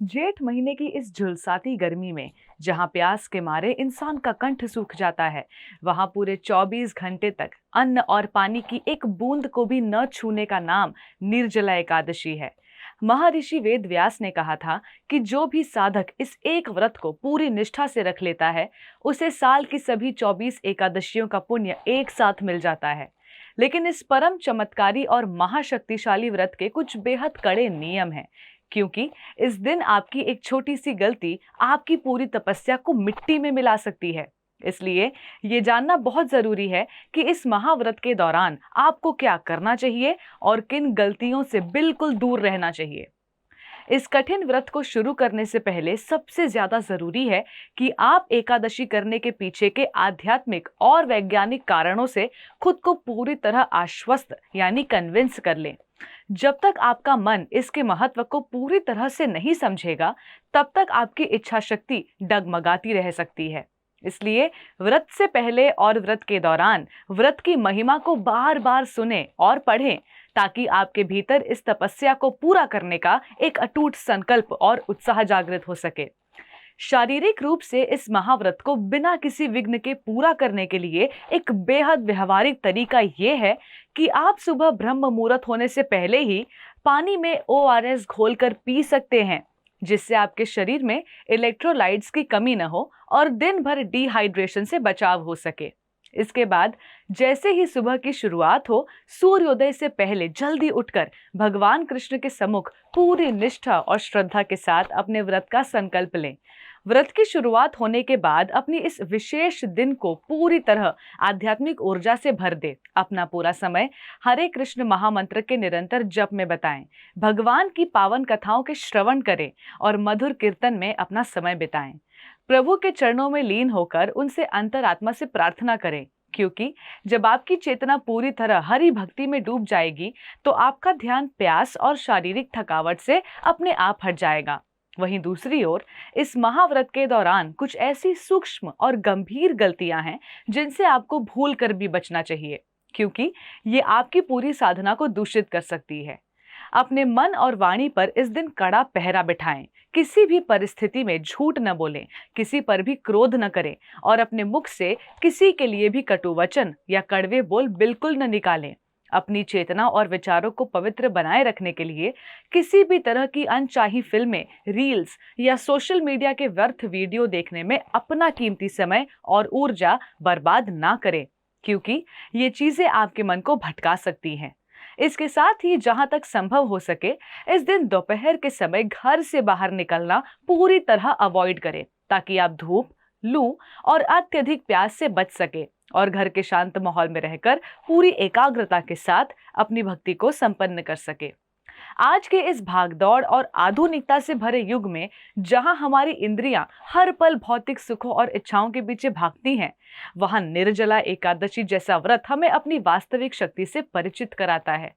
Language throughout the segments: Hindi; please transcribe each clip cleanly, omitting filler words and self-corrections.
जेठ महीने की इस झुलसाती गर्मी में जहां प्यास के मारे इंसान का कंठ सूख जाता है, वहां पूरे 24 घंटे तक अन्न और पानी की एक बूंद को भी न छूने का नाम निर्जला एकादशी है। महर्षि वेद व्यास ने कहा था कि जो भी साधक इस एक व्रत को पूरी निष्ठा से रख लेता है, उसे साल की सभी 24 एकादशियों का पुण्य एक साथ मिल जाता है। लेकिन इस परम चमत्कारी और महाशक्तिशाली व्रत के कुछ बेहद कड़े नियम हैं, क्योंकि इस दिन आपकी एक छोटी सी गलती आपकी पूरी तपस्या को मिट्टी में मिला सकती है। इसलिए ये जानना बहुत जरूरी है कि इस महाव्रत के दौरान आपको क्या करना चाहिए और किन गलतियों से बिल्कुल दूर रहना चाहिए। इस कठिन व्रत को शुरू करने से पहले सबसे ज्यादा जरूरी है कि आप एकादशी करने के पीछे के आध्यात्मिक और वैज्ञानिक कारणों से खुद को पूरी तरह आश्वस्त यानी कन्विंस कर लें। जब तक आपका मन इसके महत्व को पूरी तरह से नहीं समझेगा, तब तक आपकी इच्छा शक्ति डगमगाती रह सकती है। इसलिए व्रत से पहले और व्रत के दौरान व्रत की महिमा को बार बार सुने और पढ़ें, ताकि आपके भीतर इस तपस्या को पूरा करने का एक अटूट संकल्प और उत्साह जागृत हो सके। शारीरिक रूप से इस महाव्रत को बिना किसी विघ्न के पूरा करने के लिए एक बेहद व्यवहारिक तरीका यह है कि आप सुबह ब्रह्म मुहूर्त होने से पहले ही पानी में ORS घोलकर पी सकते हैं, जिससे आपके शरीर में इलेक्ट्रोलाइट्स की कमी न हो और दिन भर डिहाइड्रेशन से बचाव हो सके। इसके बाद जैसे ही सुबह की शुरुआत हो, सूर्योदय से पहले जल्दी उठकर भगवान कृष्ण के सम्मुख पूरी निष्ठा और श्रद्धा के साथ अपने व्रत का संकल्प लें। व्रत की शुरुआत होने के बाद अपनी इस विशेष दिन को पूरी तरह आध्यात्मिक ऊर्जा से भर दे। अपना पूरा समय हरे कृष्ण महामंत्र के निरंतर जप में बताएं, भगवान की पावन कथाओं के श्रवण करें और मधुर कीर्तन में अपना समय बिताएं। प्रभु के चरणों में लीन होकर उनसे अंतरात्मा से प्रार्थना करें, क्योंकि जब आपकी चेतना पूरी तरह हरि भक्ति में डूब जाएगी, तो आपका ध्यान प्यास और शारीरिक थकावट से अपने आप हट जाएगा। वहीं दूसरी ओर इस महाव्रत के दौरान कुछ ऐसी सूक्ष्म और गंभीर गलतियां हैं जिनसे आपको भूल कर भी बचना चाहिए, क्योंकि ये आपकी पूरी साधना को दूषित कर सकती है। अपने मन और वाणी पर इस दिन कड़ा पहरा बिठाएं। किसी भी परिस्थिति में झूठ न बोलें, किसी पर भी क्रोध न करें और अपने मुख से किसी के लिए भी कटु वचन या कड़वे बोल बिल्कुल न निकालें। अपनी चेतना और विचारों को पवित्र बनाए रखने के लिए किसी भी तरह की अनचाही फिल्में, रील्स या सोशल मीडिया के व्यर्थ वीडियो देखने में अपना कीमती समय और ऊर्जा बर्बाद ना करें, क्योंकि ये चीजें आपके मन को भटका सकती हैं। इसके साथ ही जहां तक संभव हो सके, इस दिन दोपहर के समय घर से बाहर निकलना पूरी तरह अवॉइड करें, ताकि आप धूप, लू और अत्यधिक प्यास से बच सके और घर के शांत माहौल में रहकर पूरी एकाग्रता के साथ अपनी भक्ति को संपन्न कर सके। आज के इस भागदौड़ और आधुनिकता से भरे युग में, जहां हमारी इंद्रियां हर पल भौतिक सुखों और इच्छाओं के पीछे भागती हैं, वहां निर्जला एकादशी जैसा व्रत हमें अपनी वास्तविक शक्ति से परिचित कराता है।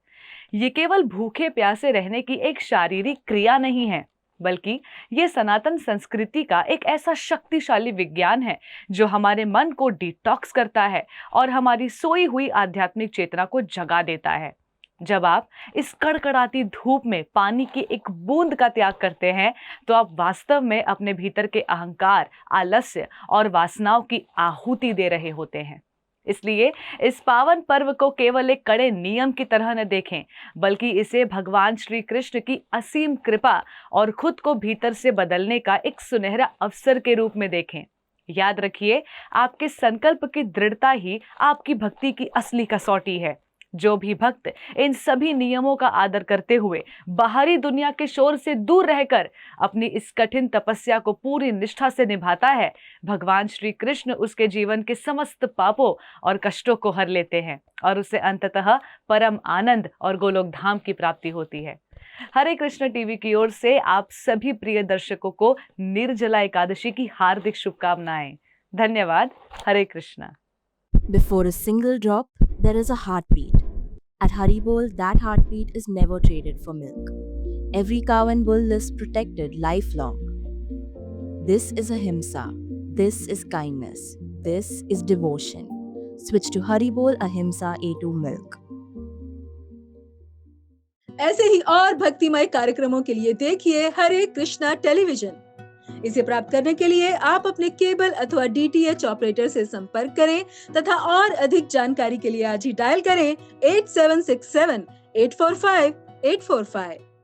ये केवल भूखे प्यासे रहने की एक शारीरिक क्रिया नहीं है, बल्कि ये सनातन संस्कृति का एक ऐसा शक्तिशाली विज्ञान है जो हमारे मन को डिटॉक्स करता है और हमारी सोई हुई आध्यात्मिक चेतना को जगा देता है। जब आप इस कड़कड़ाती धूप में पानी की एक बूंद का त्याग करते हैं, तो आप वास्तव में अपने भीतर के अहंकार, आलस्य और वासनाओं की आहुति दे रहे होते हैं। इसलिए इस पावन पर्व को केवल एक कड़े नियम की तरह न देखें, बल्कि इसे भगवान श्री कृष्ण की असीम कृपा और खुद को भीतर से बदलने का एक सुनहरा अवसर के रूप में देखें। याद रखिए, आपके संकल्प की दृढ़ता ही आपकी भक्ति की असली कसौटी है। जो भी भक्त इन सभी नियमों का आदर करते हुए बाहरी दुनिया के शोर से दूर रहकर अपनी इस कठिन तपस्या को पूरी निष्ठा से निभाता है, भगवान श्री कृष्ण उसके जीवन के समस्त पापों और कष्टों को हर लेते हैं और उसे अंततः परम आनंद और गोलोक धाम की प्राप्ति होती है। हरे कृष्ण टीवी की ओर से आप सभी प्रिय दर्शकों को निर्जला एकादशी की हार्दिक शुभकामनाएं। धन्यवाद। हरे Krishna. Before a single drop, there is a heartbeat. At Haribol, that heartbeat is never traded for milk. Every cow and bull is protected lifelong. This is ahimsa. This is kindness. This is devotion. Switch to Haribol Ahimsa A2 milk. ऐसे ही और भक्तिमय कार्यक्रमों के लिए देखिए हरे कृष्णा टेलीविजन। इसे प्राप्त करने के लिए आप अपने केबल अथवा DTH ऑपरेटर से संपर्क करें तथा और अधिक जानकारी के लिए आज ही डायल करें 8767 845 845।